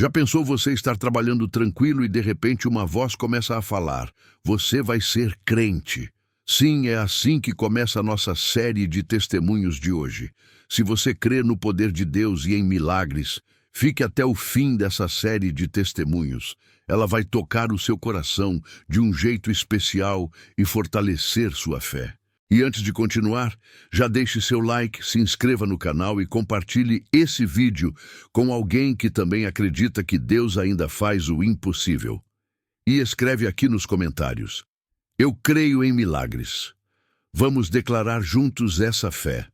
Já pensou você estar trabalhando tranquilo e de repente uma voz começa a falar: você vai ser crente. Sim, é assim que começa a nossa série de testemunhos de hoje. Se você crê no poder de Deus e em milagres, fique até o fim dessa série de testemunhos. Ela vai tocar o seu coração de um jeito especial e fortalecer sua fé. E antes de continuar, já deixe seu like, se inscreva no canal e compartilhe esse vídeo com alguém que também acredita que Deus ainda faz o impossível. E escreve aqui nos comentários: eu creio em milagres. Vamos declarar juntos essa fé.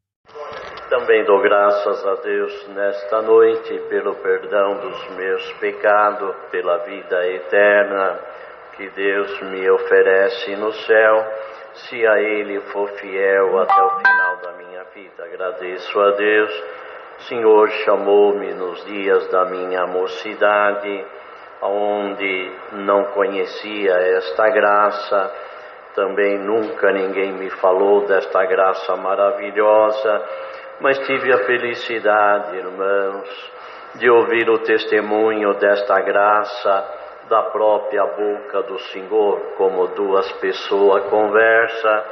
Também dou graças a Deus nesta noite pelo perdão dos meus pecados, pela vida eterna que Deus me oferece no céu, se a Ele for fiel até o final da minha vida. Agradeço a Deus. O Senhor chamou-me nos dias da minha mocidade, onde não conhecia esta graça. Também nunca ninguém me falou desta graça maravilhosa, mas tive a felicidade, irmãos, de ouvir o testemunho desta graça da própria boca do Senhor, como duas pessoas conversam.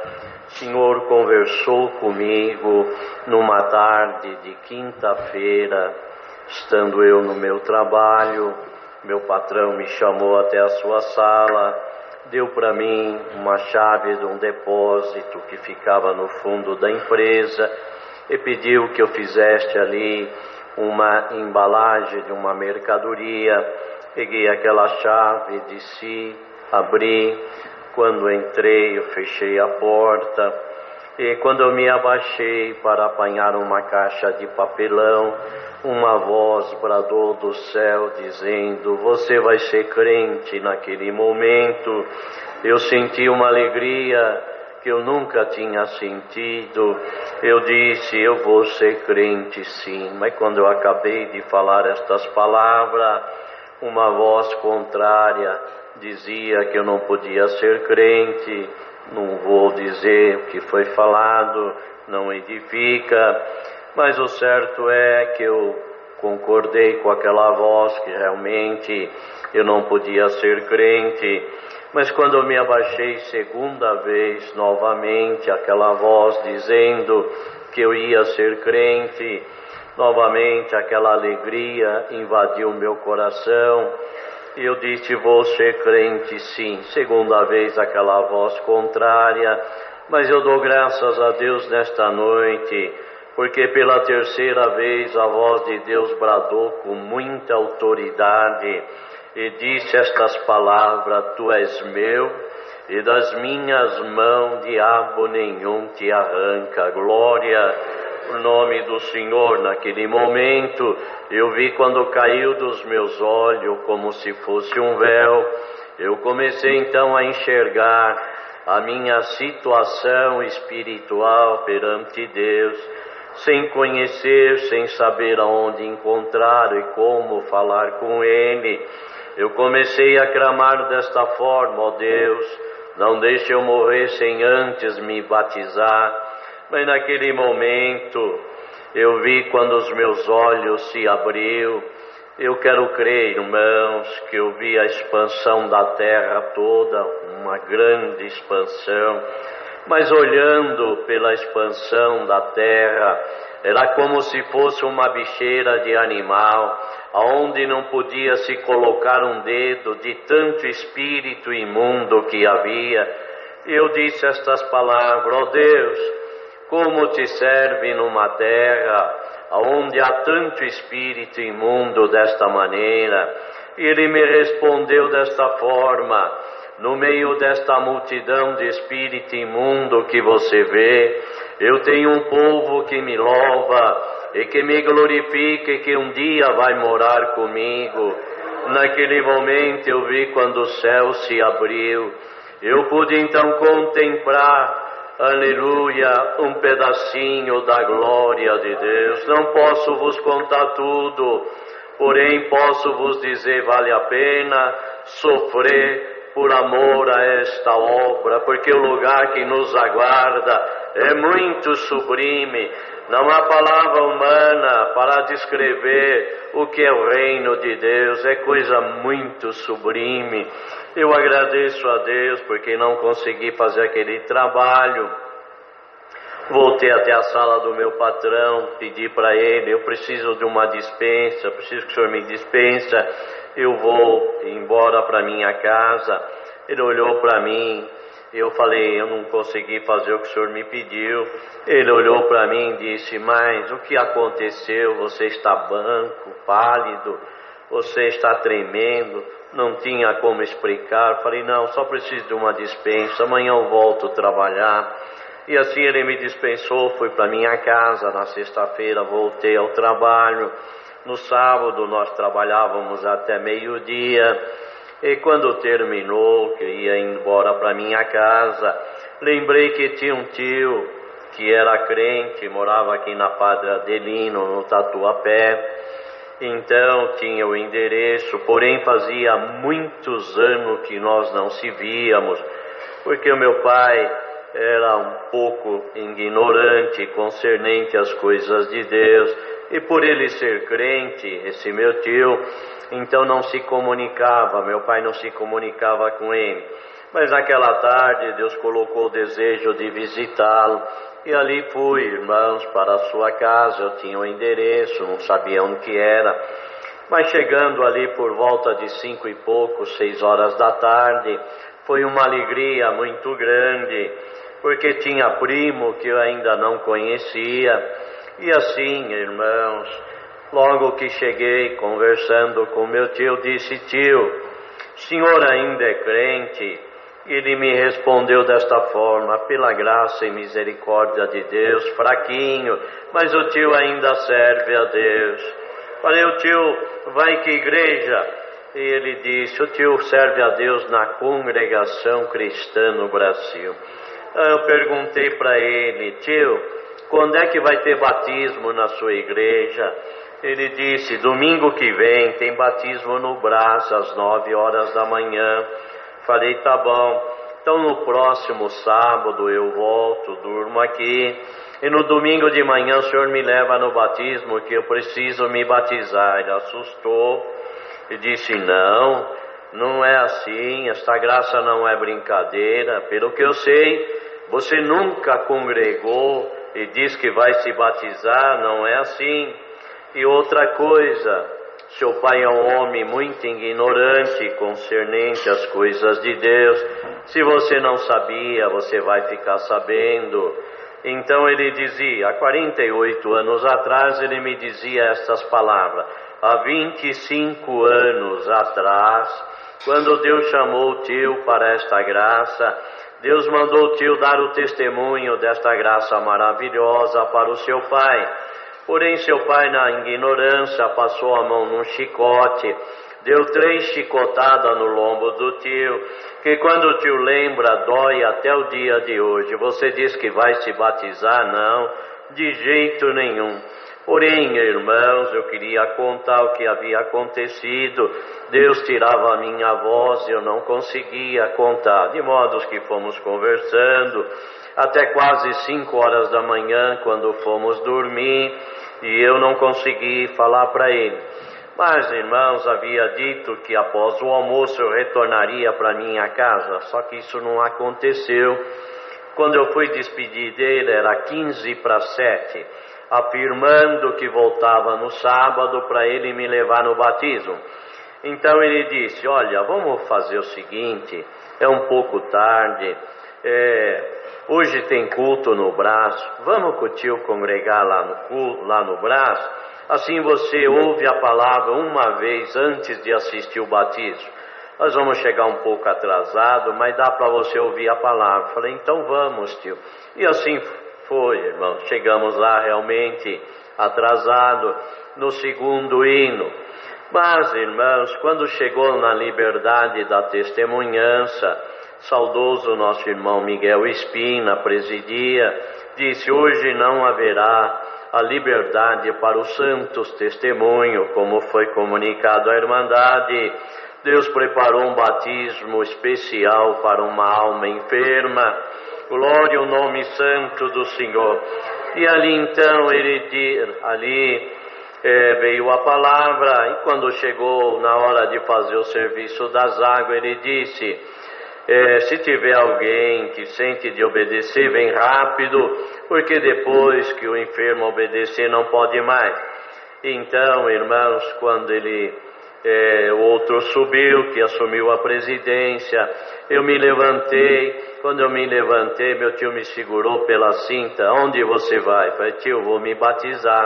O Senhor conversou comigo numa tarde de quinta-feira, estando eu no meu trabalho. Meu patrão me chamou até a sua sala, deu para mim uma chave de um depósito que ficava no fundo da empresa e pediu que eu fizesse ali uma embalagem de uma mercadoria. Peguei aquela chave, desci, abri. Quando entrei, eu fechei a porta. E quando eu me abaixei para apanhar uma caixa de papelão, uma voz bradou do céu dizendo: você vai ser crente. Naquele momento eu senti uma alegria que eu nunca tinha sentido. Eu disse: eu vou ser crente sim. Mas quando eu acabei de falar estas palavras, uma voz contrária dizia que eu não podia ser crente. Não vou dizer o que foi falado, não edifica, mas o certo é que eu concordei com aquela voz que realmente eu não podia ser crente. Mas quando eu me abaixei segunda vez, novamente, aquela voz dizendo que eu ia ser crente, novamente aquela alegria invadiu meu coração. E eu disse: vou ser crente sim. Segunda vez aquela voz contrária, mas eu dou graças a Deus nesta noite, porque pela terceira vez a voz de Deus bradou com muita autoridade e disse estas palavras: tu és meu, e das minhas mãos diabo nenhum te arranca. Glória o nome do Senhor. Naquele momento eu vi, quando caiu dos meus olhos como se fosse um véu, eu comecei então a enxergar a minha situação espiritual perante Deus, sem conhecer, sem saber aonde encontrar e como falar com Ele. Eu comecei a clamar desta forma: ó Deus, não deixe eu morrer sem antes me batizar. Mas naquele momento eu vi, quando os meus olhos se abriu, eu quero crer, irmãos, que eu vi a expansão da terra toda, uma grande expansão. Mas olhando pela expansão da terra, era como se fosse uma bicheira de animal, aonde não podia se colocar um dedo de tanto espírito imundo que havia. Eu disse estas palavras: ó Deus, como te serve numa terra onde há tanto espírito imundo desta maneira? Ele me respondeu desta forma: no meio desta multidão de espírito imundo que você vê, eu tenho um povo que me louva e que me glorifica e que um dia vai morar comigo. Naquele momento eu vi, quando o céu se abriu, eu pude então contemplar, aleluia, um pedacinho da glória de Deus. Não posso vos contar tudo, porém posso vos dizer: vale a pena sofrer por amor a esta obra, porque o lugar que nos aguarda é muito sublime. Não há palavra humana para descrever o que é o reino de Deus, é coisa muito sublime. Eu agradeço a Deus porque não consegui fazer aquele trabalho. Voltei até a sala do meu patrão, pedi para ele, eu preciso de uma dispensa, preciso que o senhor me dispensa, eu vou embora para minha casa. Ele olhou para mim, eu falei, eu não consegui fazer o que o senhor me pediu. Ele olhou para mim e disse, mas o que aconteceu? Você está branco, pálido, você está tremendo, não tinha como explicar. Falei, não, só preciso de uma dispensa, amanhã eu volto a trabalhar. E assim ele me dispensou, fui para minha casa, na sexta-feira voltei ao trabalho, no sábado nós trabalhávamos até meio-dia, e quando terminou, que ia embora para minha casa, lembrei que tinha um tio que era crente, morava aqui na Padre Adelino, no Tatuapé, então tinha o endereço, porém fazia muitos anos que nós não se víamos, porque o meu pai era um pouco ignorante concernente às coisas de Deus, e por ele ser crente, esse meu tio, então não se comunicava, meu pai não se comunicava com ele. Mas naquela tarde Deus colocou o desejo de visitá-lo, e ali fui, irmãos, para a sua casa. Eu tinha o endereço, não sabia onde que era, mas chegando ali por volta de 5 e pouco, 6 horas da tarde, foi uma alegria muito grande, porque tinha primo que eu ainda não conhecia. E assim, irmãos, logo que cheguei, conversando com meu tio, disse, tio, o senhor ainda é crente? Ele me respondeu desta forma, pela graça e misericórdia de Deus, fraquinho, mas o tio ainda serve a Deus. Falei, o tio vai que igreja? E ele disse, o tio serve a Deus na Congregação Cristã no Brasil. Eu perguntei para ele, tio, quando é que vai ter batismo na sua igreja? Ele disse, domingo que vem tem batismo no Brás, às 9 horas da manhã. Falei, tá bom, então no próximo sábado eu volto, durmo aqui, e no domingo de manhã o senhor me leva no batismo, que eu preciso me batizar. Ele assustou e disse, não é assim, esta graça não é brincadeira, pelo que eu sei, você nunca congregou e diz que vai se batizar, não é assim. E outra coisa, seu pai é um homem muito ignorante concernente às coisas de Deus. Se você não sabia, você vai ficar sabendo. Então ele dizia, há 48 anos atrás, ele me dizia estas palavras. Há 25 anos atrás, quando Deus chamou o tio para esta graça, Deus mandou o tio dar o testemunho desta graça maravilhosa para o seu pai. Porém, seu pai, na ignorância, passou a mão num chicote, deu 3 chicotadas no lombo do tio, que quando o tio lembra, dói até o dia de hoje. Você diz que vai se batizar? Não, de jeito nenhum. Porém, irmãos, eu queria contar o que havia acontecido. Deus tirava a minha voz e eu não conseguia contar, de modo que fomos conversando até quase 5 horas da manhã, quando fomos dormir, e eu não consegui falar para ele. Mas, irmãos, havia dito que após o almoço eu retornaria para minha casa, só que isso não aconteceu. Quando eu fui despedir dele, era 15 para 7, afirmando que voltava no sábado para ele me levar no batismo. Então ele disse, olha, vamos fazer o seguinte, é um pouco tarde, hoje tem culto no Brás, vamos com o tio congregar lá no Brás, assim você ouve a palavra uma vez antes de assistir o batismo. Nós vamos chegar um pouco atrasado, mas dá para você ouvir a palavra. Falei, então vamos, tio. E assim foi, irmão. Chegamos lá realmente atrasado no segundo hino. Mas, irmãos, quando chegou na liberdade da testemunhança, saudoso nosso irmão Miguel Espina presidia, disse, hoje não haverá a liberdade para os santos testemunhos, como foi comunicado à Irmandade. Deus preparou um batismo especial para uma alma enferma. Glória ao nome santo do Senhor. E ali então veio a palavra, e quando chegou na hora de fazer o serviço das águas, ele disse: se tiver alguém que sente de obedecer, vem rápido, porque depois que o enfermo obedecer não pode mais. Então, irmãos, quando o outro subiu, que assumiu a presidência, eu me levantei. Quando eu me levantei, meu tio me segurou pela cinta. Onde você vai? Eu falei: tio, vou me batizar.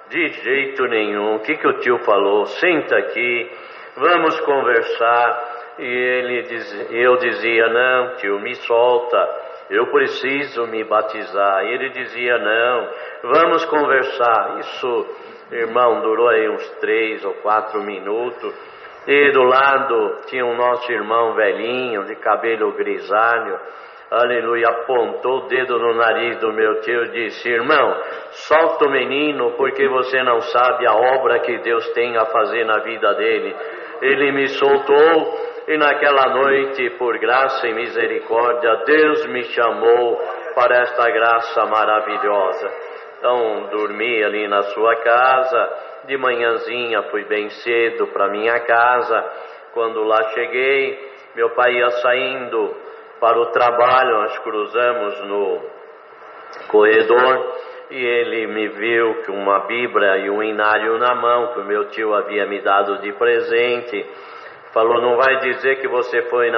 De jeito nenhum. O que o tio falou? Senta aqui, vamos conversar. E eu dizia: não, tio, me solta, eu preciso me batizar. E ele dizia: não, vamos conversar. Isso, irmão, durou aí uns 3 ou 4 minutos. E do lado tinha o nosso irmão velhinho, de cabelo grisalho, aleluia, apontou o dedo no nariz do meu tio e disse: irmão, solta o menino, porque você não sabe a obra que Deus tem a fazer na vida dele. Ele me soltou, e naquela noite, por graça e misericórdia, Deus me chamou para esta graça maravilhosa. Então, dormi ali na sua casa. De manhãzinha fui bem cedo para minha casa. Quando lá cheguei, meu pai ia saindo para o trabalho. Nós cruzamos no corredor e ele me viu com uma Bíblia e um inário na mão que o meu tio havia me dado de presente. Falou: não vai dizer que você foi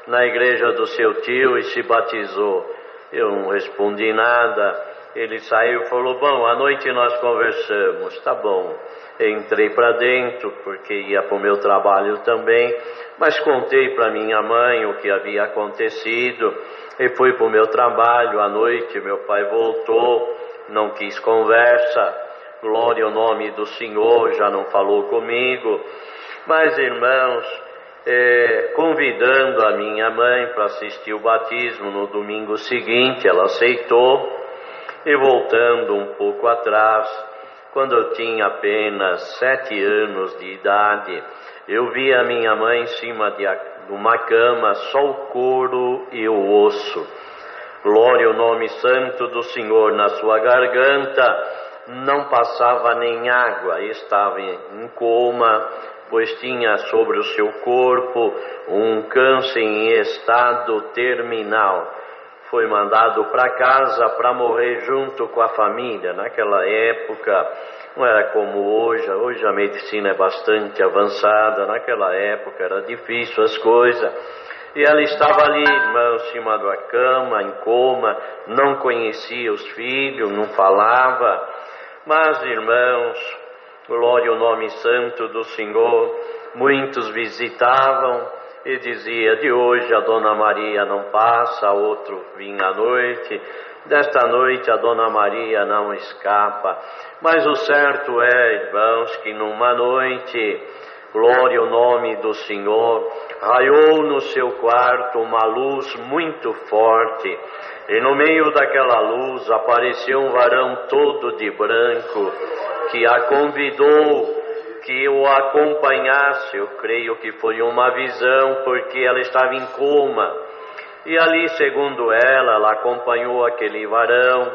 na igreja do seu tio e se batizou. Eu não respondi nada. Ele saiu e falou: bom, à noite nós conversamos. Tá bom. Entrei para dentro, porque ia para o meu trabalho também, mas contei para minha mãe o que havia acontecido, e fui para o meu trabalho. À noite meu pai voltou, não quis conversa, glória ao nome do Senhor, já não falou comigo. Mas, irmãos, convidando a minha mãe para assistir o batismo no domingo seguinte, ela aceitou. E voltando um pouco atrás, quando eu tinha apenas 7 anos de idade, eu vi a minha mãe em cima de uma cama, só o couro e o osso. Glória ao nome santo do Senhor. Na sua garganta não passava nem água, estava em coma, pois tinha sobre o seu corpo um câncer em estado terminal. Foi mandado para casa para morrer junto com a família. Naquela época não era como hoje. Hoje a medicina é bastante avançada. Naquela época era difícil as coisas. E ela estava ali, irmão, em cima da cama, em coma, não conhecia os filhos, não falava. Mas, irmãos, glória ao nome santo do Senhor, muitos visitavam e dizia: de hoje a Dona Maria não passa, outro vinha à noite, desta noite a Dona Maria não escapa. Mas o certo é, irmãos, que numa noite, glória ao nome do Senhor, raiou no seu quarto uma luz muito forte, e no meio daquela luz apareceu um varão todo de branco, que a convidou que o acompanhasse. Eu creio que foi uma visão, porque ela estava em coma. E ali, segundo ela acompanhou aquele varão.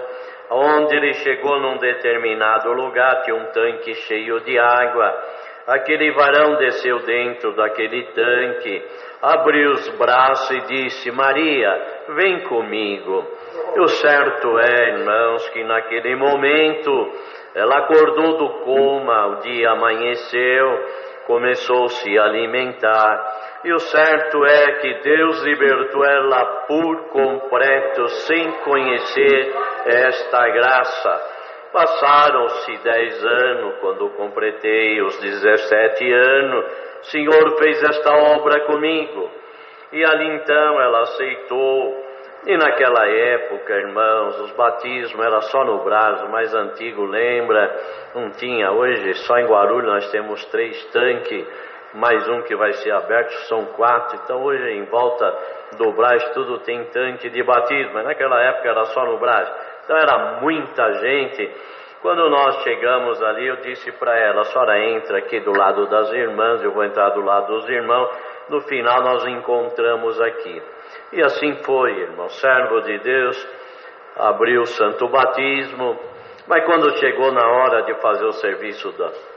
Onde ele chegou num determinado lugar, tinha um tanque cheio de água. Aquele varão desceu dentro daquele tanque, abriu os braços e disse: Maria, vem comigo. E o certo é, irmãos, que naquele momento ela acordou do coma, o dia amanheceu, começou a se alimentar. E o certo é que Deus libertou ela por completo, sem conhecer esta graça. Passaram-se 10 anos, quando completei os 17 anos, o Senhor fez esta obra comigo. E ali então ela aceitou. E naquela época, irmãos, os batismos era só no Brasil, mais antigo, lembra? Não tinha. Hoje, só em Guarulhos nós temos 3 tanques, mais um que vai ser aberto, são 4. Então hoje em volta do Brasil tudo tem tanque de batismo, mas naquela época era só no Brasil. Então era muita gente. Quando nós chegamos ali, eu disse para ela: a senhora entra aqui do lado das irmãs, eu vou entrar do lado dos irmãos, no final nós encontramos aqui. E assim foi, irmão, servo de Deus, abriu o santo batismo, mas quando chegou na hora de fazer o serviço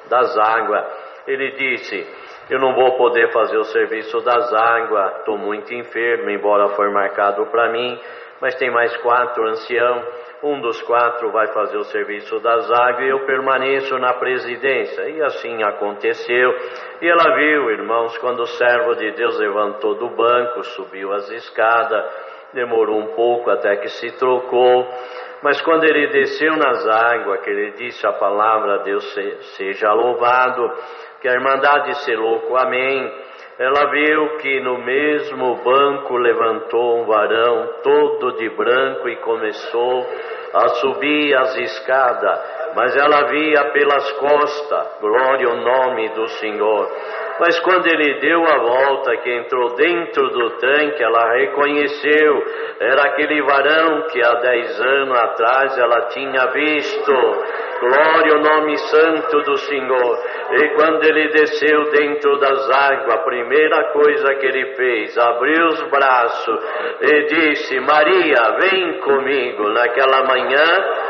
das águas, ele disse: eu não vou poder fazer o serviço das águas, estou muito enfermo, embora foi marcado para mim, mas tem mais 4 anciãos, um dos 4 vai fazer o serviço das águas e eu permaneço na presidência. E assim aconteceu. E ela viu, irmãos, quando o servo de Deus levantou do banco, subiu as escadas, demorou um pouco até que se trocou, mas quando ele desceu nas águas, que ele disse a palavra: Deus seja louvado, que a Irmandade se louco, amém. Ela viu que no mesmo banco levantou um varão todo de branco e começou a subir as escadas, mas ela via pelas costas, glória ao nome do Senhor. Mas quando ele deu a volta, que entrou dentro do tanque, ela reconheceu, era aquele varão que há 10 anos atrás ela tinha visto. Glória ao nome santo do Senhor. E quando ele desceu dentro das águas, a primeira coisa que ele fez, abriu os braços e disse: Maria, vem comigo. Naquela manhã,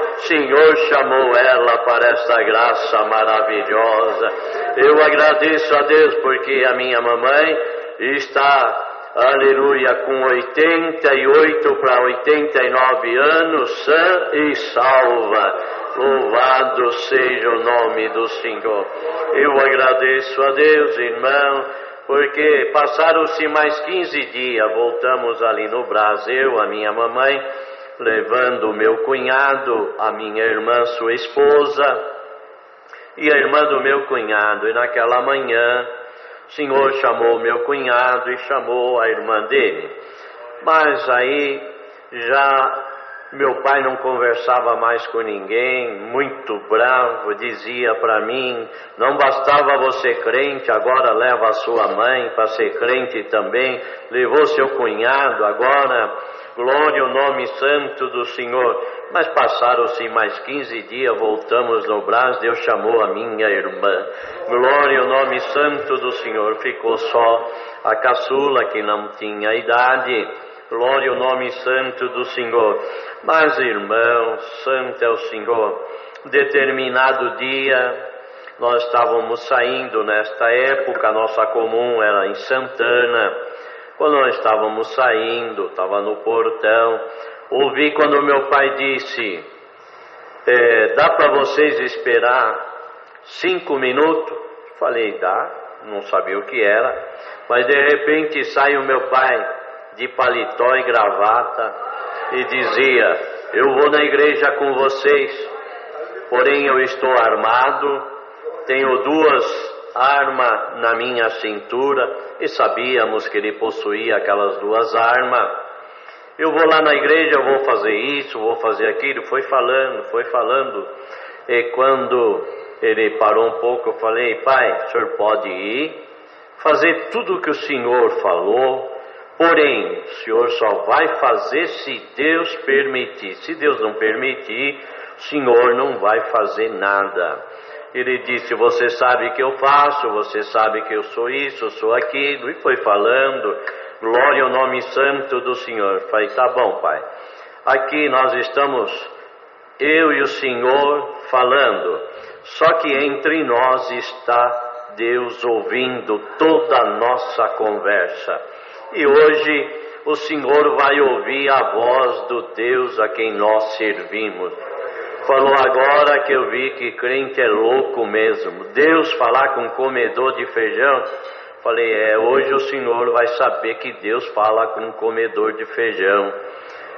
o Senhor chamou ela para esta graça maravilhosa. Eu agradeço a Deus porque a minha mamãe está, aleluia, com 88 para 89 anos, sã e salva. Louvado seja o nome do Senhor. Eu agradeço a Deus, irmão, porque passaram-se mais 15 dias, voltamos ali no Brasil, a minha mamãe, levando o meu cunhado, a minha irmã, sua esposa, e a irmã do meu cunhado. E naquela manhã, o Senhor chamou o meu cunhado e chamou a irmã dele. Mas aí já meu pai não conversava mais com ninguém, muito bravo, dizia para mim: não bastava você crente, agora leva a sua mãe para ser crente também, levou seu cunhado, agora glória ao nome santo do Senhor. Mas passaram-se mais 15 dias, voltamos no Brasil, Deus chamou a minha irmã, glória ao nome santo do Senhor. Ficou só a caçula que não tinha idade, glória ao nome santo do Senhor. Mas, irmãos, santo é o Senhor. Determinado dia, nós estávamos saindo, nesta época, a nossa comum era em Santana. Quando nós estávamos saindo, estava no portão, ouvi quando meu pai disse: dá para vocês esperar 5 minutos? Falei: dá, não sabia o que era. Mas de repente sai o meu pai de paletó e gravata e dizia: eu vou na igreja com vocês, porém eu estou armado, tenho 2 armas na minha cintura, e sabíamos que ele possuía aquelas 2 armas. Eu vou lá na igreja, eu vou fazer isso, vou fazer aquilo. Foi falando, e quando ele parou um pouco, eu falei: pai, o senhor pode ir, fazer tudo o que o senhor falou, porém, o senhor só vai fazer se Deus permitir. Se Deus não permitir, o senhor não vai fazer nada. Ele disse: você sabe que eu faço, você sabe que eu sou isso, eu sou aquilo. E foi falando, glória ao nome santo do Senhor. Falei: tá bom, pai. Aqui nós estamos, eu e o Senhor, falando. Só que entre nós está Deus ouvindo toda a nossa conversa. E hoje o Senhor vai ouvir a voz do Deus a quem nós servimos. Falou agora que eu vi que crente é louco mesmo. Deus falar com um comedor de feijão. Falei: hoje o Senhor vai saber que Deus fala com um comedor de feijão.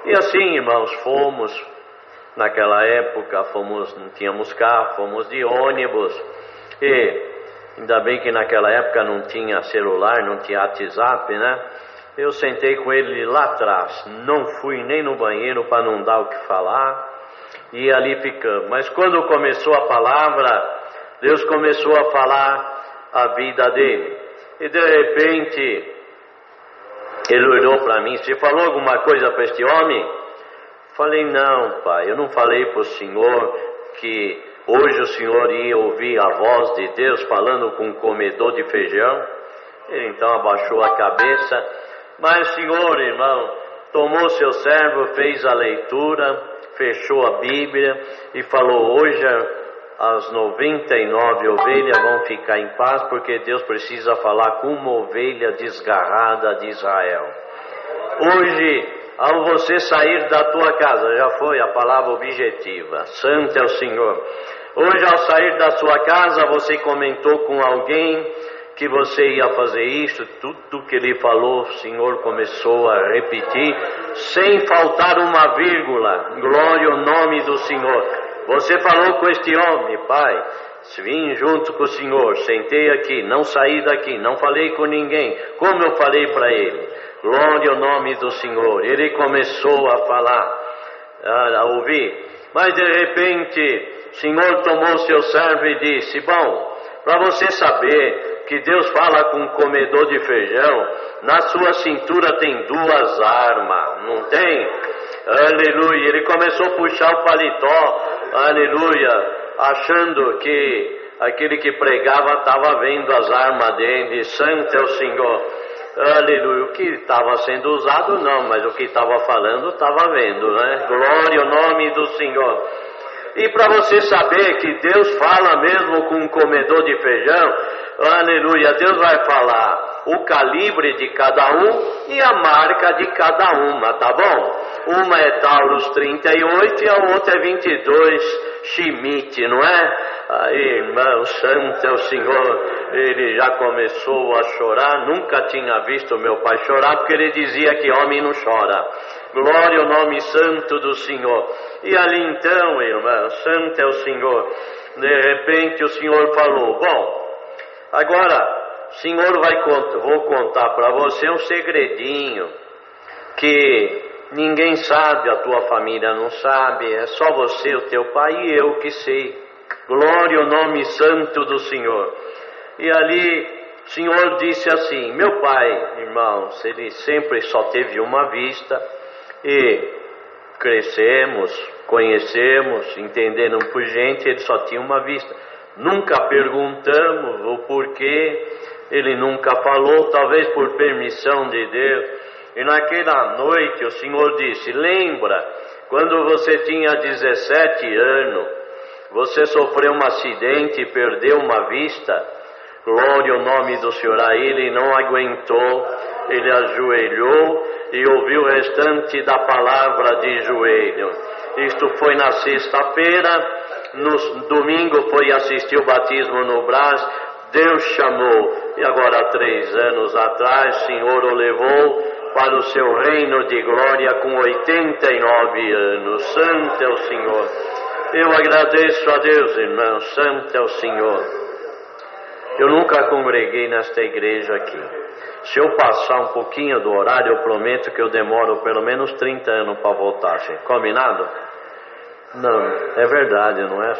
E assim, irmãos, fomos, naquela época, não tínhamos carro, fomos de ônibus. E ainda bem que naquela época não tinha celular, não tinha WhatsApp, né? Eu sentei com ele lá atrás, não fui nem no banheiro para não dar o que falar, e ali ficamos. Mas quando começou a palavra, Deus começou a falar a vida dele. E de repente, ele olhou para mim: você falou alguma coisa para este homem? Falei: não, pai, eu não falei para o senhor que hoje o senhor ia ouvir a voz de Deus falando com um comedor de feijão? Ele então abaixou a cabeça, mas o senhor, irmão, tomou seu servo, fez a leitura, fechou a Bíblia e falou: hoje as 99 ovelhas vão ficar em paz, porque Deus precisa falar com uma ovelha desgarrada de Israel. Hoje, ao você sair da tua casa, já foi a palavra objetiva, santo é o Senhor. Hoje, ao sair da sua casa, você comentou com alguém que você ia fazer isso, tudo que ele falou, o Senhor começou a repetir, sem faltar uma vírgula. Glória ao nome do Senhor. Você falou com este homem: pai, vim junto com o Senhor, sentei aqui, não saí daqui, não falei com ninguém, como eu falei para ele. Glória ao nome do Senhor. Ele começou a falar, a ouvir, mas de repente o Senhor tomou seu servo e disse: bom, para você saber que Deus fala com um comedor de feijão, na sua cintura tem 2 armas, não tem? Aleluia. Ele começou a puxar o paletó, aleluia, achando que aquele que pregava estava vendo as armas dele. Santo é o Senhor. Aleluia. O que estava sendo usado não, mas o que estava falando estava vendo, né? Glória ao nome do Senhor. E para você saber que Deus fala mesmo com um comedor de feijão, aleluia, Deus vai falar o calibre de cada um e a marca de cada uma, tá bom? Uma é Taurus 38 e a outra é 22 Schmidt, não é? Aí, irmão, santo é o Senhor. Ele já começou a chorar. Nunca tinha visto meu pai chorar, porque ele dizia que homem não chora. Glória ao nome santo do Senhor. E ali então, irmão, santo é o Senhor. De repente o Senhor falou: bom, agora, Senhor, vou contar para você um segredinho que ninguém sabe, a tua família não sabe, é só você, o teu pai e eu que sei. Glória ao nome santo do Senhor. E ali o Senhor disse assim: meu pai, irmãos, ele sempre só teve uma vista e crescemos, conhecemos, entendendo por gente, ele só tinha uma vista. Nunca perguntamos o porquê, ele nunca falou, talvez por permissão de Deus. E naquela noite o Senhor disse: lembra, quando você tinha 17 anos, você sofreu um acidente e perdeu uma vista? Glória ao nome do Senhor. Aí ele não aguentou, ele ajoelhou e ouviu o restante da palavra de joelho. Isto foi na sexta-feira. No domingo foi assistir o batismo no Brás. Deus chamou, e agora 3 anos atrás o Senhor o levou para o seu reino de glória com 89 anos. Santo é o Senhor. Eu agradeço a Deus, irmão. Santo é o Senhor. Eu nunca congreguei nesta igreja aqui. Se eu passar um pouquinho do horário, eu prometo que eu demoro pelo menos 30 anos para voltar, gente. Combinado? Não, é verdade, não é?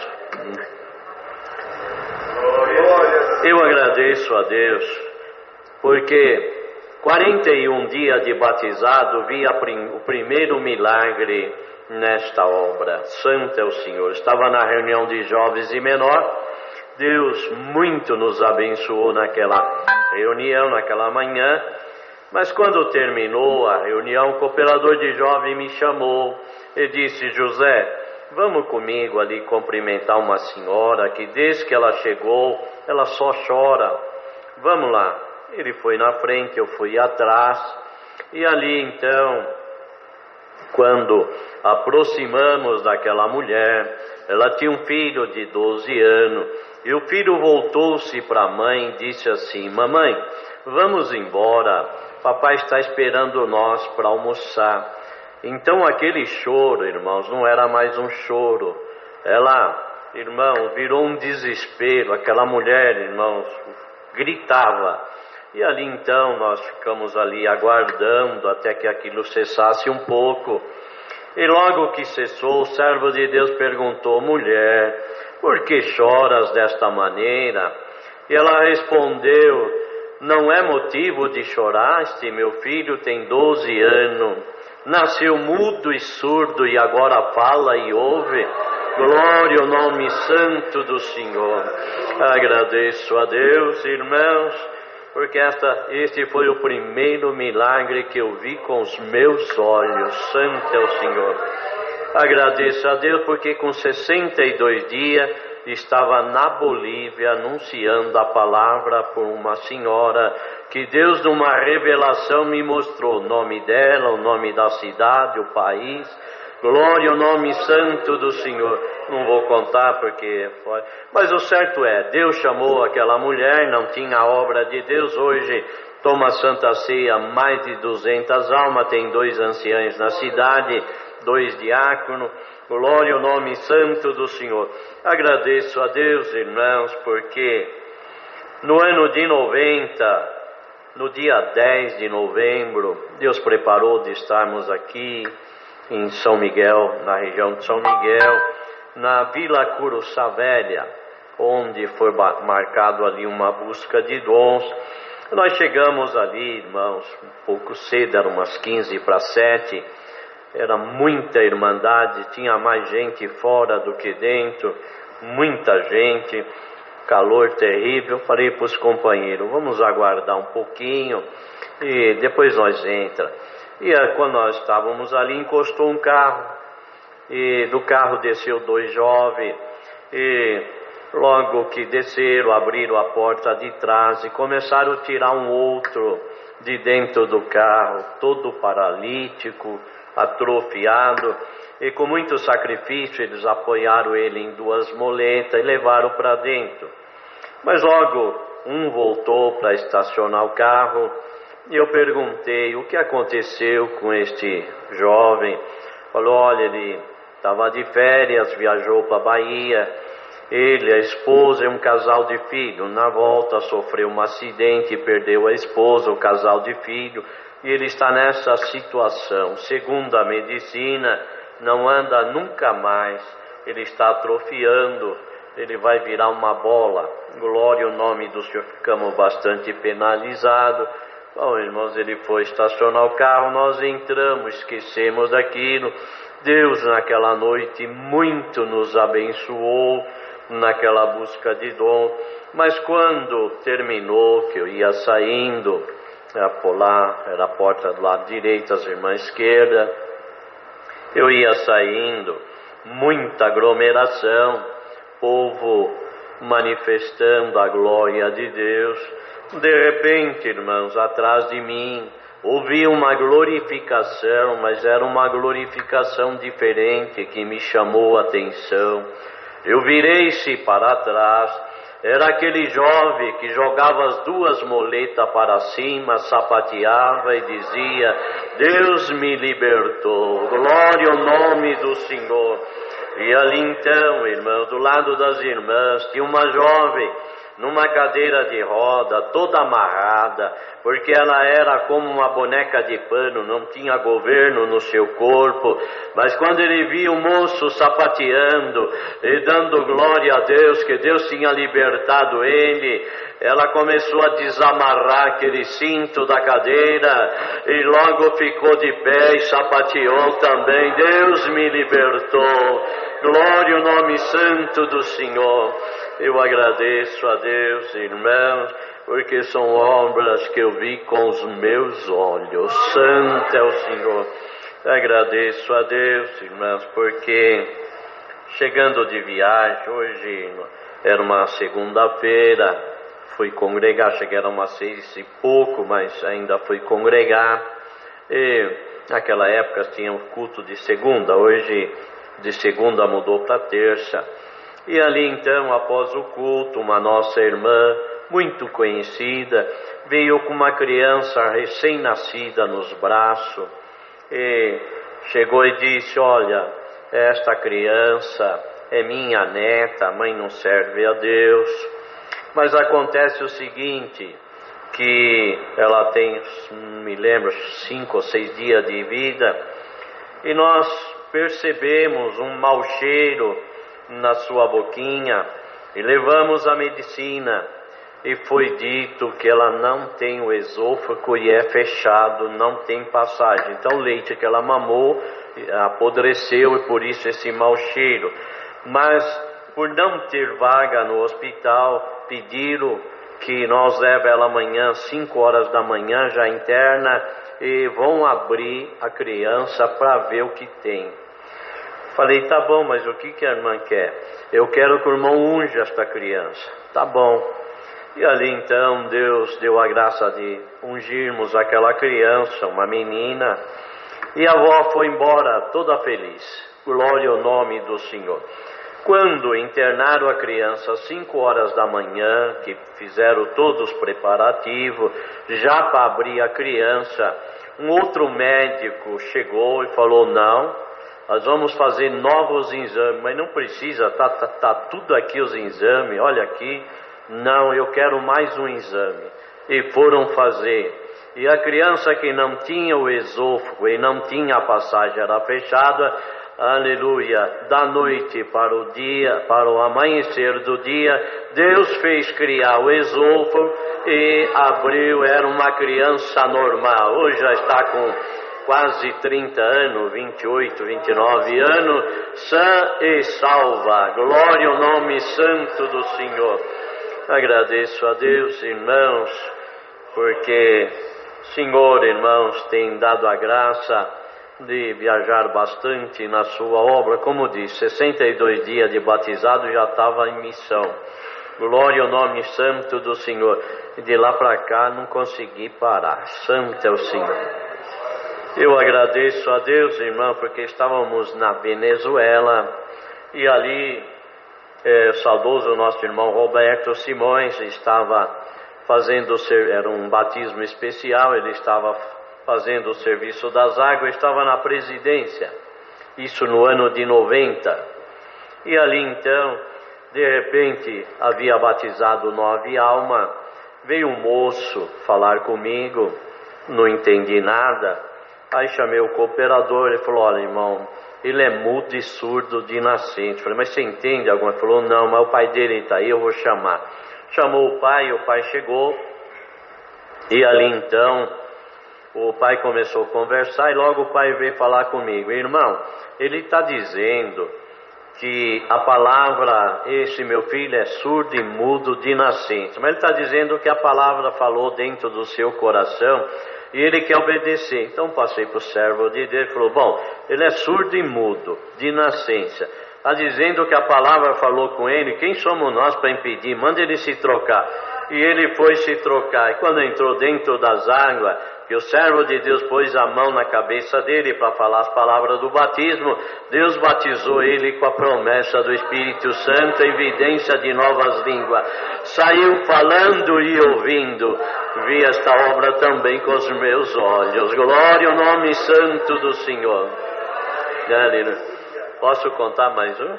Eu agradeço a Deus, porque 41 dias de batizado vi o primeiro milagre nesta obra. Santo é o Senhor. Estava na reunião de jovens e menor. Deus muito nos abençoou naquela reunião, naquela manhã. Mas quando terminou a reunião, o cooperador de jovem me chamou e disse: José, vamos comigo ali cumprimentar uma senhora que desde que ela chegou, ela só chora. Vamos lá. Ele foi na frente, eu fui atrás. E ali então, quando aproximamos daquela mulher, ela tinha um filho de 12 anos. E o filho voltou-se para a mãe e disse assim: mamãe, vamos embora, papai está esperando nós para almoçar. Então aquele choro, irmãos, não era mais um choro. Ela, irmão, virou um desespero. Aquela mulher, irmãos, gritava. E ali então nós ficamos ali aguardando até que aquilo cessasse um pouco. E logo que cessou, o servo de Deus perguntou: mulher, por que choras desta maneira? E ela respondeu: não é motivo de chorar, este meu filho tem 12 anos, nasceu mudo e surdo e agora fala e ouve. Glória ao nome santo do Senhor. Agradeço a Deus, irmãos, porque este foi o primeiro milagre que eu vi com os meus olhos. Santo é o Senhor. Agradeço a Deus porque com 62 dias estava na Bolívia anunciando a palavra por uma senhora que Deus, numa revelação, me mostrou o nome dela, o nome da cidade, o país. Glória ao nome santo do Senhor. Não vou contar porque foi. Mas o certo é, Deus chamou aquela mulher, não tinha obra de Deus. Hoje toma Santa Ceia mais de 200 almas, tem 2 anciãos na cidade, 2 diáconos. Glória ao nome santo do Senhor. Agradeço a Deus, irmãos, porque no ano de 90, no dia 10 de novembro, Deus preparou de estarmos aqui em São Miguel, na região de São Miguel, na Vila Curuçá Velha, onde foi marcado ali uma busca de dons. Nós chegamos ali, irmãos, um pouco cedo, eram umas 15 para 7, era muita irmandade, tinha mais gente fora do que dentro, muita gente, calor terrível. Falei para os companheiros, vamos aguardar um pouquinho e depois nós entra. E quando nós estávamos ali, encostou um carro, e do carro desceu 2 jovens, e logo que desceram, abriram a porta de trás e começaram a tirar um outro de dentro do carro, todo paralítico, atrofiado, e com muito sacrifício eles apoiaram ele em 2 moletas e levaram para dentro. Mas logo um voltou para estacionar o carro, e eu perguntei o que aconteceu com este jovem. Falou, olha, ele estava de férias, viajou para a Bahia, ele, a esposa e um casal de filhos. Na volta sofreu um acidente, perdeu a esposa, o casal de filhos, e ele está nessa situação. Segundo a medicina, não anda nunca mais, ele está atrofiando, ele vai virar uma bola. Glória ao nome do Senhor. Ficamos bastante penalizados. Bom, irmãos, ele foi estacionar o carro, nós entramos, esquecemos daquilo. Deus naquela noite muito nos abençoou naquela busca de dom. Mas quando terminou, que eu ia saindo, era a porta do lado direito, as irmãs esquerda, eu ia saindo, muita aglomeração, povo manifestando a glória de Deus. De repente, irmãos, atrás de mim, ouvi uma glorificação, mas era uma glorificação diferente que me chamou a atenção. Eu virei-se para trás, era aquele jovem que jogava as 2 moletas para cima, sapateava e dizia, Deus me libertou, glória ao nome do Senhor. E ali então, irmão, do lado das irmãs, tinha uma jovem, numa cadeira de roda, toda amarrada, porque ela era como uma boneca de pano, não tinha governo no seu corpo. Mas quando ele viu o moço sapateando e dando glória a Deus, que Deus tinha libertado ele, ela começou a desamarrar aquele cinto da cadeira e logo ficou de pé e sapateou também. Deus me libertou. Glória ao nome santo do Senhor. Eu agradeço a Deus, irmãos, porque são obras que eu vi com os meus olhos. Santo é o Senhor. Agradeço a Deus, irmãos, porque chegando de viagem, hoje era uma segunda-feira, fui congregar, cheguei a umas 6 e pouco, mas ainda fui congregar. E naquela época tinha um culto de segunda, hoje de segunda mudou para terça. E ali então, após o culto, uma nossa irmã, muito conhecida, veio com uma criança recém-nascida nos braços, e chegou e disse, olha, esta criança é minha neta, a mãe não serve a Deus. Mas acontece o seguinte, que ela tem, me lembro, 5 ou 6 dias de vida, e nós percebemos um mau cheiro na sua boquinha, e levamos a medicina, e foi dito que ela não tem o esôfago e é fechado, não tem passagem. Então o leite que ela mamou apodreceu, e por isso esse mau cheiro. mas por não ter vaga no hospital, pediram que nós leve ela amanhã, 5 horas da manhã, já interna, e vão abrir a criança para ver o que tem. Falei, tá bom, mas o que a irmã quer? Eu quero que o irmão unja esta criança. Tá bom. E ali então Deus deu a graça de ungirmos aquela criança, uma menina, e a avó foi embora toda feliz. Glória ao nome do Senhor. Quando internaram a criança às 5 horas da manhã, que fizeram todos os preparativos, já para abrir a criança, um outro médico chegou e falou, não, nós vamos fazer novos exames, mas não precisa, tá tudo aqui os exames, olha aqui, não, eu quero mais um exame. E foram fazer. E a criança que não tinha o esôfago e não tinha a passagem, era fechada, aleluia, da noite para o dia, para o amanhecer do dia, Deus fez criar o esôfago e abriu, era uma criança normal. Hoje já está com quase 30 anos, 28, 29 anos, sã e salva. Glória ao nome santo do Senhor. Agradeço a Deus, irmãos, porque Senhor, irmãos, tem dado a graça de viajar bastante na sua obra. Como disse, 62 dias de batizado, já estava em missão. Glória ao nome santo do Senhor. E de lá para cá não consegui parar. Santo é o Senhor. Eu agradeço a Deus, irmão, porque estávamos na Venezuela e ali o saudoso nosso irmão Roberto Simões estava fazendo, era um batismo especial, ele estava fazendo o serviço das águas, estava na presidência, isso no ano de 90, e ali então, de repente, havia batizado 9 almas, veio um moço falar comigo, não entendi nada, aí chamei o cooperador, ele falou, olha irmão, ele é mudo e surdo de nascença. Falei, mas você entende alguma coisa? Ele falou, não, mas o pai dele está aí, eu vou chamar. Chamou o pai chegou, e ali então, o pai começou a conversar, e logo o pai veio falar comigo, irmão, ele está dizendo que a palavra, esse meu filho é surdo e mudo de nascença, mas ele está dizendo que a palavra falou dentro do seu coração, e ele quer obedecer. Então passei para o servo de Deus, ele falou, bom, ele é surdo e mudo, de nascença, está dizendo que a palavra falou com ele, quem somos nós para impedir? Manda ele se trocar. E ele foi se trocar, e quando entrou dentro das águas, que o servo de Deus pôs a mão na cabeça dele para falar as palavras do batismo, Deus batizou ele com a promessa do Espírito Santo, evidência de novas línguas. Saiu falando e ouvindo. Vi esta obra também com os meus olhos. Glória ao nome santo do Senhor. Aleluia. Posso contar mais um?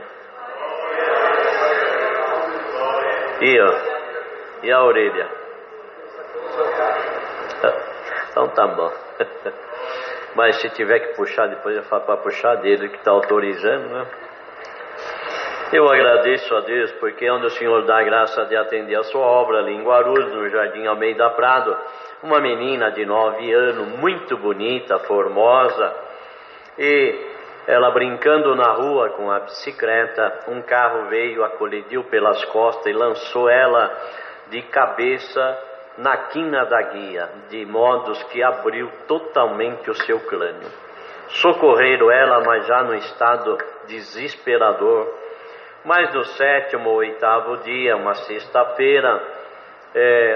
E a orelha? Então tá bom. Mas se tiver que puxar, depois eu falo para puxar dele que está autorizando, né? Eu agradeço a Deus porque é onde o Senhor dá a graça de atender a sua obra ali em Guarulhos, no Jardim Almeida Prado. Uma menina de 9 anos, muito bonita, formosa, e ela brincando na rua com a bicicleta, um carro veio, a colidiu pelas costas e lançou ela de cabeça na quina da guia, de modos que abriu totalmente o seu crânio. Socorreram ela, mas já no estado desesperador. Mas no 7º ou 8º dia, uma sexta-feira,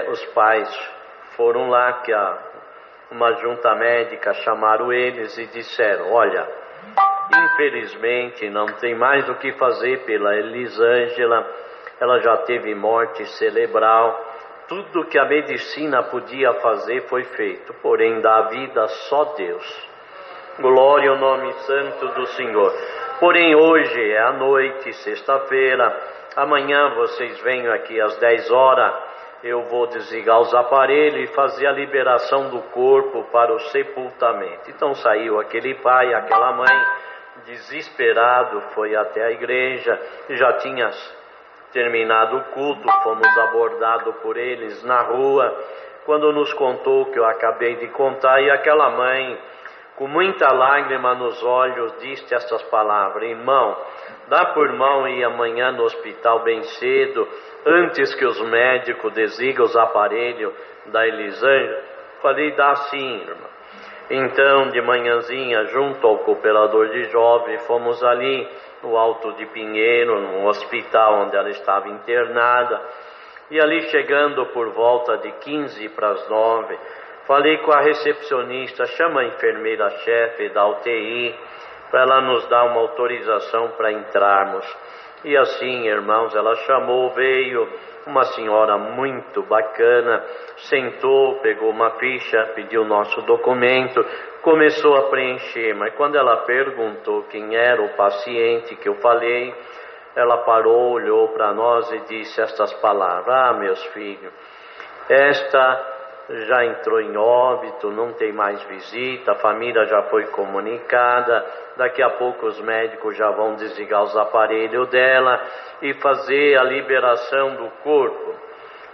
os pais foram lá, que uma junta médica chamaram eles e disseram, olha, infelizmente não tem mais o que fazer pela Elisângela, ela já teve morte cerebral, tudo que a medicina podia fazer foi feito, porém da vida só Deus. Glória ao nome santo do Senhor. Porém hoje é a noite, sexta-feira, amanhã vocês venham aqui às 10 horas, eu vou desligar os aparelhos e fazer a liberação do corpo para o sepultamento. Então saiu aquele pai, aquela mãe, desesperado, foi até a igreja, já tinha terminado o culto, fomos abordados por eles na rua, quando nos contou o que eu acabei de contar, e aquela mãe Com muita lágrima nos olhos, disse estas palavras: irmão, dá por mão ir amanhã no hospital bem cedo, antes que os médicos desligam os aparelhos da Elisângela. Falei: dá sim, irmão. Então, de manhãzinha, junto ao cooperador de jovens, fomos ali no Alto de Pinheiro, no hospital onde ela estava internada. E ali, chegando por volta de 8:45, falei com a recepcionista: chama a enfermeira-chefe da UTI para ela nos dar uma autorização para entrarmos. E assim, irmãos, ela chamou, veio uma senhora muito bacana, sentou, pegou uma ficha, pediu o nosso documento, começou a preencher. Mas quando ela perguntou quem era o paciente que eu falei, ela parou, olhou para nós e disse estas palavras: ah, meus filhos, esta já entrou em óbito, não tem mais visita, a família já foi comunicada, daqui a pouco os médicos já vão desligar os aparelhos dela e fazer a liberação do corpo.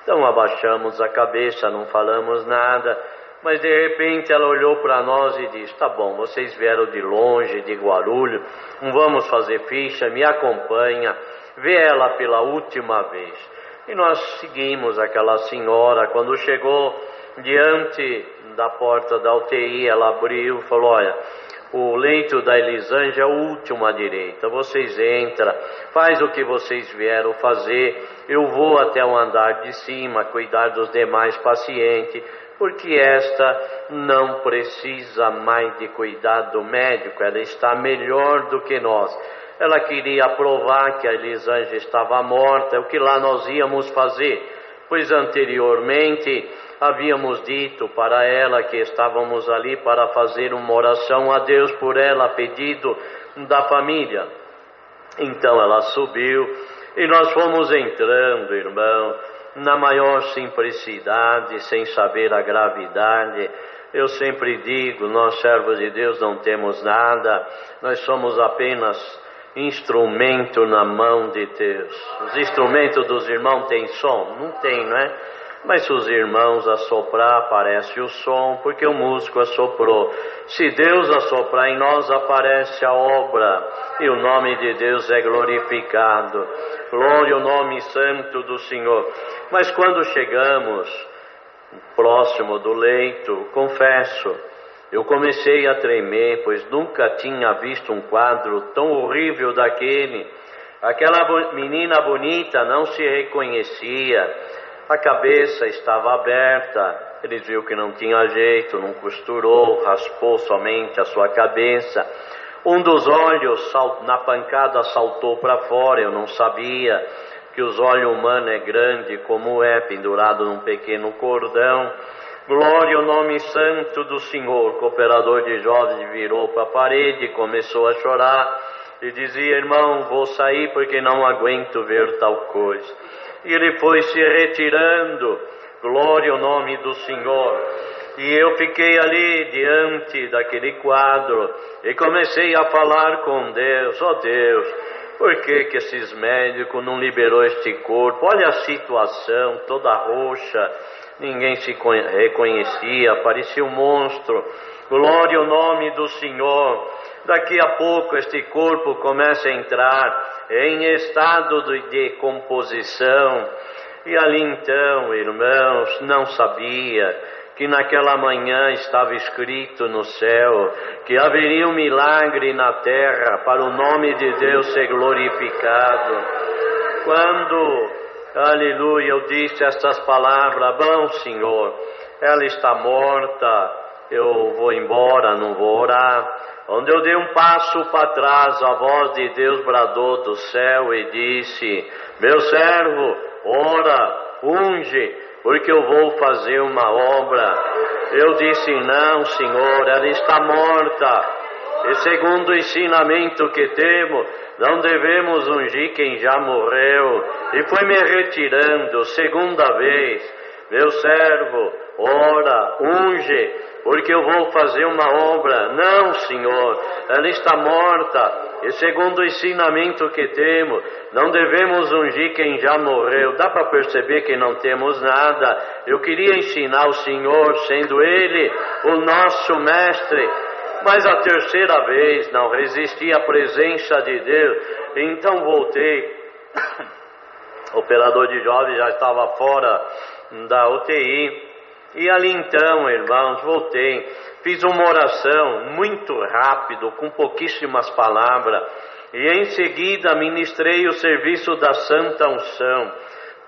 Então abaixamos a cabeça, não falamos nada, mas de repente ela olhou para nós e disse: tá bom, vocês vieram de longe, de Guarulhos, não vamos fazer ficha, me acompanha, vê ela pela última vez. E nós seguimos aquela senhora. Quando chegou diante da porta da UTI, ela abriu e falou: olha, o leito da Elisângela é o último à direita, vocês entram, faz o que vocês vieram fazer, eu vou até o andar de cima cuidar dos demais pacientes, porque esta não precisa mais de cuidado médico, ela está melhor do que nós. Ela queria provar que a Elisângela estava morta, o que lá nós íamos fazer, pois anteriormente havíamos dito para ela que estávamos ali para fazer uma oração a Deus por ela, a pedido da família. Então ela subiu e nós fomos entrando, irmão, na maior simplicidade, sem saber a gravidade. Eu sempre digo, nós servos de Deus não temos nada, nós somos apenas instrumento na mão de Deus. Os instrumentos dos irmãos têm som? Não tem, não é? Mas se os irmãos assoprar, aparece o som, porque o músico assoprou. Se Deus assoprar em nós, aparece a obra, e o nome de Deus é glorificado. Glória ao nome santo do Senhor. Mas quando chegamos próximo do leito, confesso, eu comecei a tremer, pois nunca tinha visto um quadro tão horrível daquele. Aquela menina bonita não se reconhecia. A cabeça estava aberta, eles viram que não tinha jeito, não costurou, raspou somente a sua cabeça. Um dos olhos na pancada saltou para fora, eu não sabia que os olhos humanos é grande como é, pendurado num pequeno cordão. Glória ao nome santo do Senhor. O cooperador de jovens virou para a parede, começou a chorar e dizia: irmão, vou sair porque não aguento ver tal coisa. E ele foi se retirando, glória ao nome do Senhor. E eu fiquei ali diante daquele quadro e comecei a falar com Deus: ó Deus, por que esses médicos não liberou este corpo? Olha a situação, toda roxa, ninguém se reconhecia, parecia um monstro. Glória ao nome do Senhor. Daqui a pouco este corpo começa a entrar em estado de decomposição. E ali então, irmãos, não sabia que naquela manhã estava escrito no céu que haveria um milagre na terra para o nome de Deus ser glorificado. Quando, aleluia, eu disse estas palavras: bom Senhor, ela está morta, eu vou embora, não vou orar. Onde eu dei um passo para trás, a voz de Deus bradou do céu e disse: meu servo, ora, unge, porque eu vou fazer uma obra. Eu disse: não, Senhor, ela está morta. E segundo o ensinamento que temos, não devemos ungir quem já morreu. E foi me retirando, segunda vez: meu servo, ora, unge, porque eu vou fazer uma obra. Não, Senhor, ela está morta. E segundo o ensinamento que temos, não devemos ungir quem já morreu. Dá para perceber que não temos nada. Eu queria ensinar o Senhor, sendo Ele o nosso mestre, Mas a terceira vez não resisti à presença de Deus, então voltei. O operador de jovens já estava fora da UTI, e ali então, irmãos, voltei, fiz uma oração muito rápido, com pouquíssimas palavras, e em seguida ministrei o serviço da Santa Unção.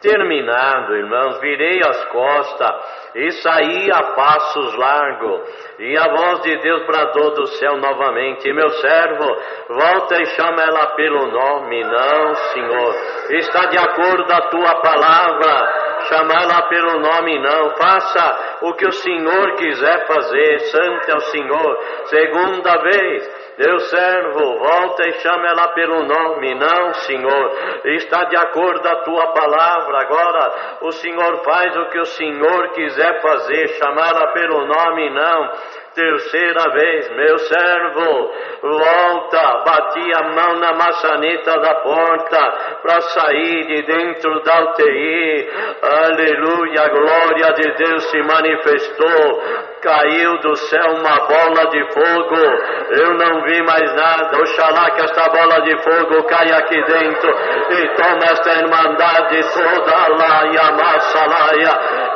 Terminado, irmãos, virei as costas e saí a passos largos, e a voz de Deus bradou do céu novamente: meu servo, volta e chama ela pelo nome. Não, Senhor, está de acordo a tua palavra, chamá-la pelo nome não, faça o que o Senhor quiser fazer, santo é o Senhor. Segunda vez, meu servo, volta e chama ela pelo nome. Não, Senhor, está de acordo a tua palavra. Agora o Senhor faz o que o Senhor quiser fazer, chamá-la pelo nome não. Terceira vez, meu servo, volta, bati a mão na maçaneta da porta para sair de dentro da UTI. Aleluia, a glória de Deus se manifestou, caiu do céu uma bola de fogo, eu não vi mais nada. Oxalá que esta bola de fogo caia aqui dentro e tome esta irmandade toda lá e amassa lá.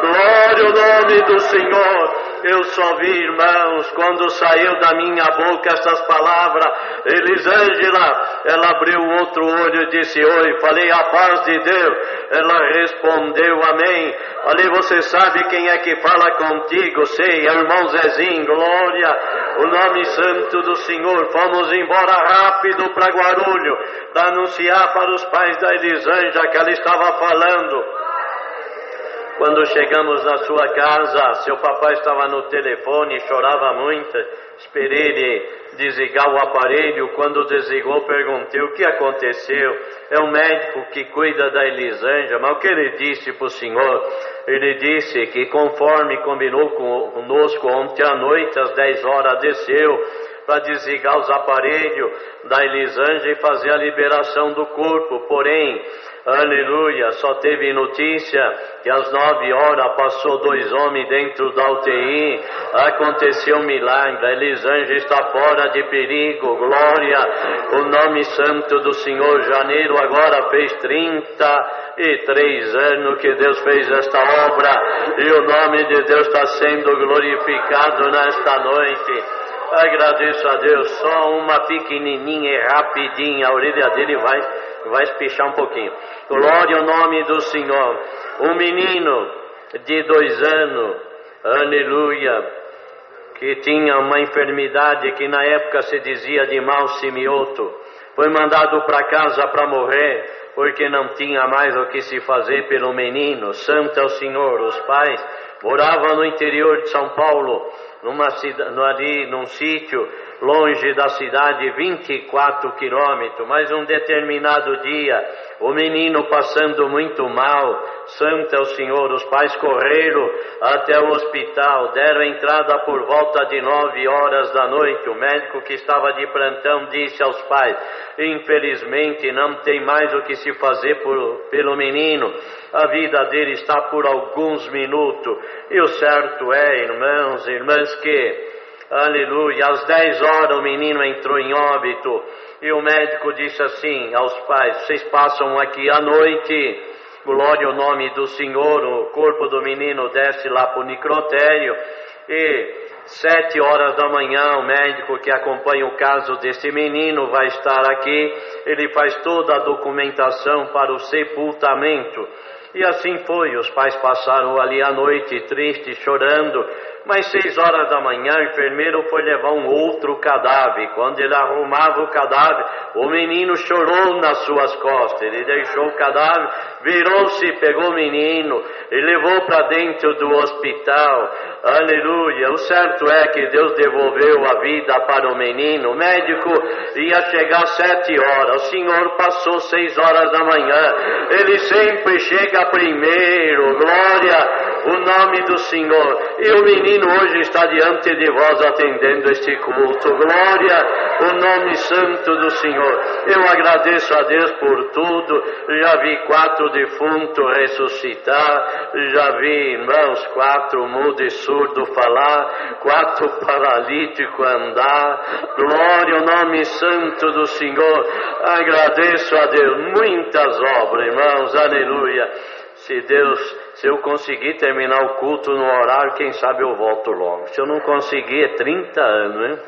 Glória ao nome do Senhor. Eu só vi, irmãos, quando saiu da minha boca estas palavras, Elisângela, ela abriu o outro olho e disse: oi, falei a paz de Deus. Ela respondeu: amém. Falei: você sabe quem é que fala contigo? Sei, é o irmão Zezinho. Glória, o nome santo do Senhor. Fomos embora rápido para Guarulhos, para anunciar para os pais da Elisângela que ela estava falando. Quando chegamos na sua casa, seu papai estava no telefone, chorava muito. Esperei ele desligar o aparelho. Quando desligou, perguntei: o que aconteceu? É o médico que cuida da Elisângela. Mas o que ele disse para o senhor? Ele disse que, conforme combinou conosco ontem à noite, às 10 horas, desceu para desligar os aparelhos da Elisângela e fazer a liberação do corpo. Porém, aleluia, só teve notícia que às 9 horas passou 2 homens dentro da UTI, aconteceu um milagre, a Elisângela está fora de perigo. Glória, o nome santo do Senhor. Janeiro agora fez 33 anos que Deus fez esta obra, e o nome de Deus está sendo glorificado nesta noite. Agradeço a Deus. Só uma pequenininha e rapidinha, a orelha dele vai espichar um pouquinho. Glória ao nome do Senhor. Um menino de 2 anos, aleluia, que tinha uma enfermidade que na época se dizia de mau semioto, foi mandado para casa para morrer, porque não tinha mais o que se fazer pelo menino. Santo é o Senhor. Os pais moravam no interior de São Paulo, num sítio longe da cidade, 24 quilômetros, mas um determinado dia, o menino passando muito mal, santo é o Senhor, os pais correram até o hospital, deram entrada por volta de 9 horas da noite. O médico que estava de plantão disse aos pais: infelizmente não tem mais o que se fazer pelo menino, a vida dele está por alguns minutos. E o certo é, irmãos e irmãs, que aleluia, às 10 horas o menino entrou em óbito, e o médico disse assim aos pais: vocês passam aqui à noite, glória ao nome do Senhor. O corpo do menino desce lá para o necrotério, e 7 horas da manhã o médico que acompanha o caso desse menino vai estar aqui. Ele faz toda a documentação para o sepultamento. E assim foi, os pais passaram ali a noite triste, chorando. Mas 6 horas da manhã, o enfermeiro foi levar um outro cadáver. Quando ele arrumava o cadáver, o menino chorou nas suas costas. Ele deixou o cadáver, virou-se, pegou o menino e levou para dentro do hospital. Aleluia. O certo é que Deus devolveu a vida para o menino. O médico ia chegar às 7 horas. O Senhor passou 6 horas da manhã. Ele sempre chega primeiro. Glória. o nome do Senhor. E o menino hoje está diante de vós atendendo este culto. Glória ao nome santo do Senhor. Eu agradeço a Deus por tudo. Já vi 4 defuntos ressuscitar, já vi, irmãos, 4 mudos e surdos falar, 4 paralíticos andar. Glória ao nome santo do Senhor. Agradeço a Deus. Muitas obras, irmãos, aleluia. Se eu conseguir terminar o culto no horário, quem sabe eu volto logo. Se eu não conseguir, é 30 anos, né?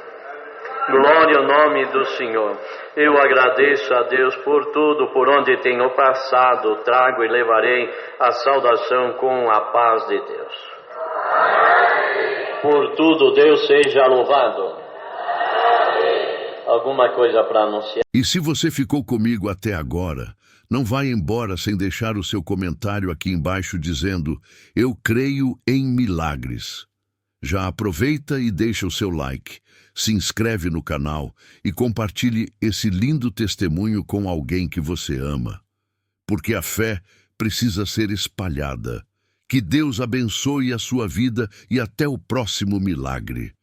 Glória ao nome do Senhor. Eu agradeço a Deus por tudo, por onde tenho passado, trago e levarei a saudação com a paz de Deus. Por tudo, Deus seja louvado. Alguma coisa para anunciar? E se você ficou comigo até agora, não vai embora sem deixar o seu comentário aqui embaixo dizendo: eu creio em milagres. Já aproveita e deixa o seu like, se inscreve no canal e compartilhe esse lindo testemunho com alguém que você ama. Porque a fé precisa ser espalhada. Que Deus abençoe a sua vida e até o próximo milagre.